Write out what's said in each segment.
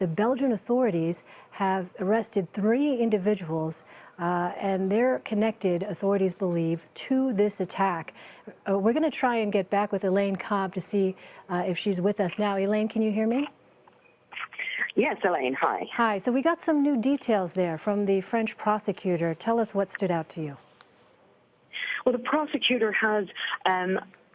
the Belgian authorities have arrested 3 individuals and they're connected, authorities believe, to this attack. We're going to try and get back with Elaine Cobbe to see if she's with us now. Elaine, can you hear me? Yes, Elaine, hi. Hi. So we got some new details there from the French prosecutor. Tell us what stood out to you. Well, the prosecutor has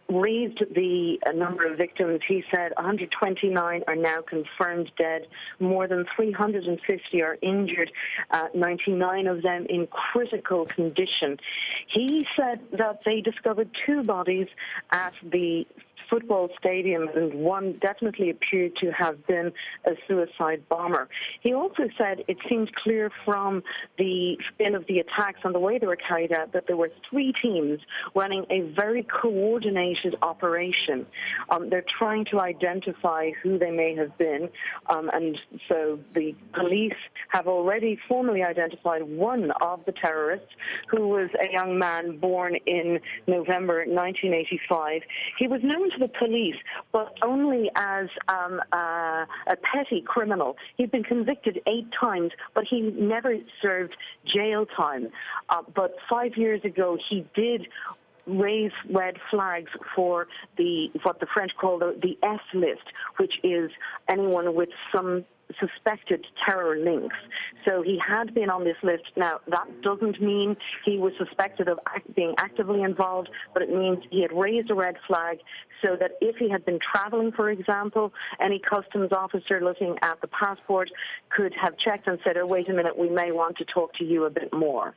raised the number of victims. He said 129 are now confirmed dead, more than 350 are injured, 99 of them in critical condition. He said that they discovered 2 bodies at the football stadium, and one definitely appeared to have been a suicide bomber. He also said it seemed clear from the spin of the attacks and the way they were carried out that there were 3 teams running a very coordinated operation. They're trying to identify who they may have been, and so the police have already formally identified one of the terrorists, who was a young man born in November 1985. He was known to the police, but only as a petty criminal. He'd been convicted 8 times, but he never served jail time. But 5 years ago, he did raise red flags for what the French call the S list, which is anyone with some suspected terror links. So he had been on this list. Now, that doesn't mean he was suspected of being actively involved, but it means he had raised a red flag so that if he had been traveling, for example, any customs officer looking at the passport could have checked and said, oh, wait a minute, we may want to talk to you a bit more.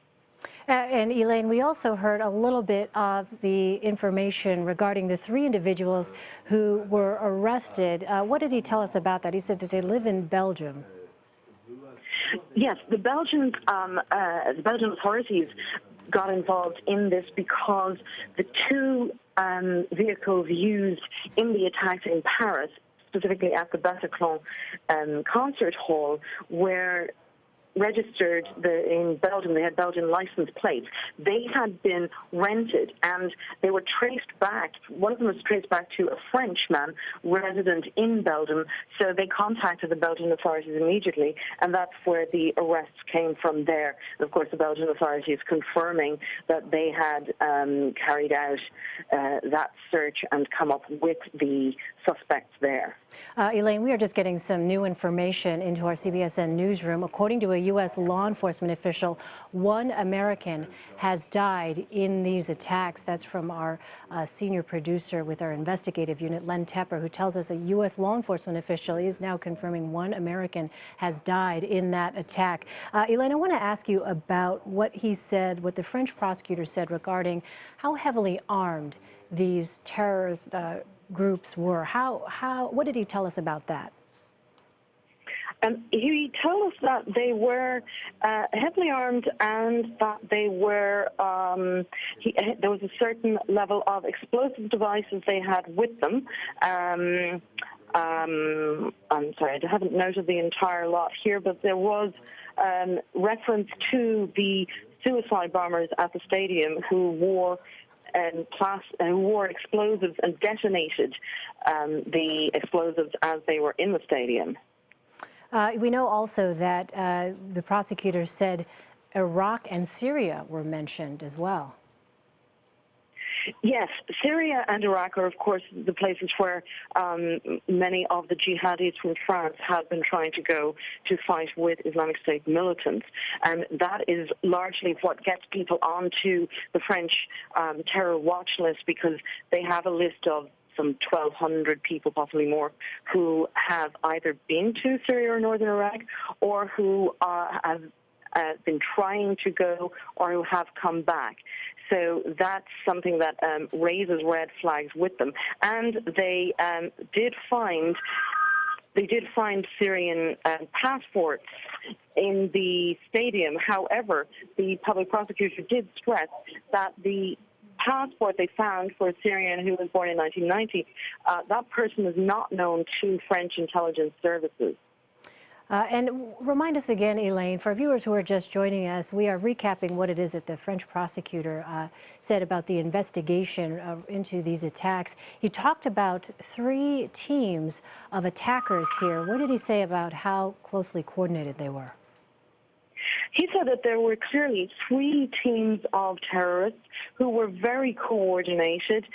And Elaine, we also heard a little bit of the information regarding the 3 individuals who were arrested. What did he tell us about that? He said that they live in Belgium. Yes, the Belgian authorities got involved in this because the 2 vehicles used in the attacks in Paris, specifically at the Bataclan concert hall, were registered in Belgium. They had Belgian license plates. They had been rented and they were traced back. One of them was traced back to a Frenchman resident in Belgium. So they contacted the Belgian authorities immediately, and that's where the arrests came from there. And of course, the Belgian authorities confirming that they had carried out that search and come up with the suspects there. Elaine, we are just getting some new information into our CBSN newsroom. According to a U.S. law enforcement official, 1 American has died in these attacks. That's from our senior producer with our investigative unit, Len Tepper, who tells us a U.S. law enforcement official is now confirming 1 American has died in that attack. Elaine, I want to ask you about what he said, what the French prosecutor said regarding how heavily armed these terrorist groups were. What did he tell us about that? He told us that they were heavily armed and that they were, there was a certain level of explosive devices they had with them. I'm sorry, I haven't noted the entire lot here, but there was reference to the suicide bombers at the stadium who wore explosives and detonated the explosives as they were in the stadium. We know also that the prosecutor said Iraq and Syria were mentioned as well. Yes, Syria and Iraq are, of course, the places where many of the jihadis from France have been trying to go to fight with Islamic State militants. And that is largely what gets people onto the French terror watch list, because they have a list of some 1,200 people, possibly more, who have either been to Syria or northern Iraq, or who have been trying to go, or who have come back. So that's something that raises red flags with them. And they did find Syrian passports in the stadium. However, the public prosecutor did stress that the passport they found for a Syrian who was born in 1990, that person is not known to French intelligence services. And remind us again, Elaine, for viewers who are just joining us, we are recapping what it is that the French prosecutor said about the investigation into these attacks. He talked about 3 teams of attackers here. What did he say about how closely coordinated they were? He said that there were clearly 3 teams of terrorists who were very coordinated.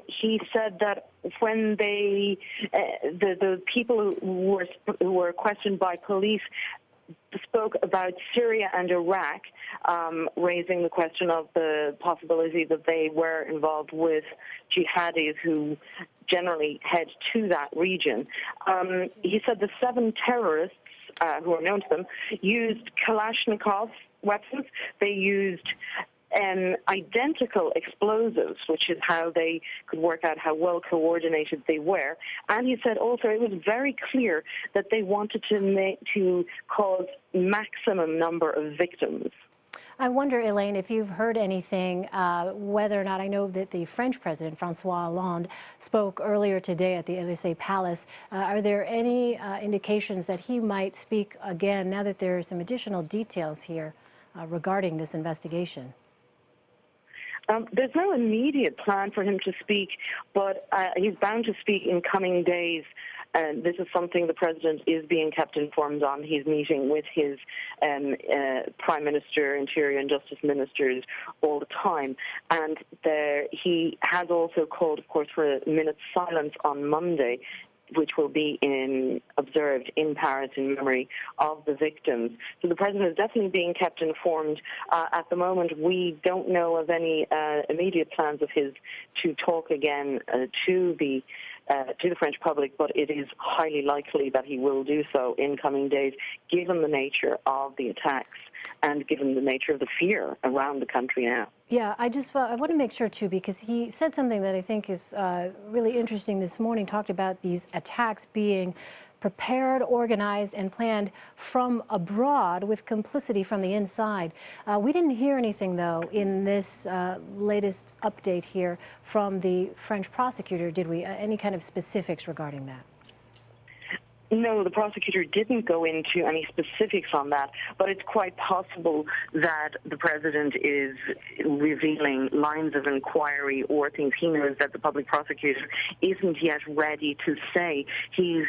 He said that when the people who were questioned by police spoke about Syria and Iraq, raising the question of the possibility that they were involved with jihadis who generally head to that region. He said the 7 terrorists who are known to them, used Kalashnikov weapons. They used identical explosives, which is how they could work out how well coordinated they were. And he said also it was very clear that they wanted to cause maximum number of victims. I wonder, Elaine, if you've heard anything, whether or not, I know that the French president, Francois Hollande, spoke earlier today at the Élysée Palace. Are there any indications that he might speak again now that there are some additional details here regarding this investigation? There's no immediate plan for him to speak, but he's bound to speak in coming days. This is something the president is being kept informed on. He's meeting with his prime minister, interior and justice ministers all the time. And he has also called, of course, for a minute's silence on Monday, which will be observed in Paris in memory of the victims. So the president is definitely being kept informed. At the moment, we don't know of any immediate plans of his to talk again to the French public, but it is highly likely that he will do so in coming days, given the nature of the attacks and given the nature of the fear around the country now. Yeah, I want to make sure, too, because he said something that I think is really interesting this morning, talked about these attacks being prepared, organized, and planned from abroad with complicity from the inside. We didn't hear anything, though, in this latest update here from the French prosecutor, did we? Any kind of specifics regarding that? No, the prosecutor didn't go into any specifics on that, but it's quite possible that the president is revealing lines of inquiry or things he knows that the public prosecutor isn't yet ready to say. He's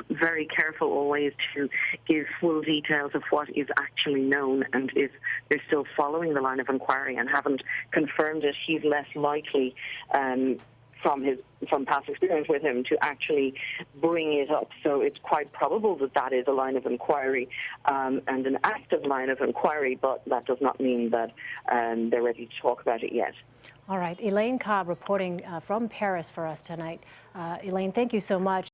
very careful always to give full details of what is actually known, and if they're still following the line of inquiry and haven't confirmed it, he's less likely from past experience with him to actually bring it up. So it's quite probable that that is a line of inquiry and an active line of inquiry, but that does not mean that they're ready to talk about it yet. All right. Elaine Cobbe reporting from Paris for us tonight. Elaine, thank you so much.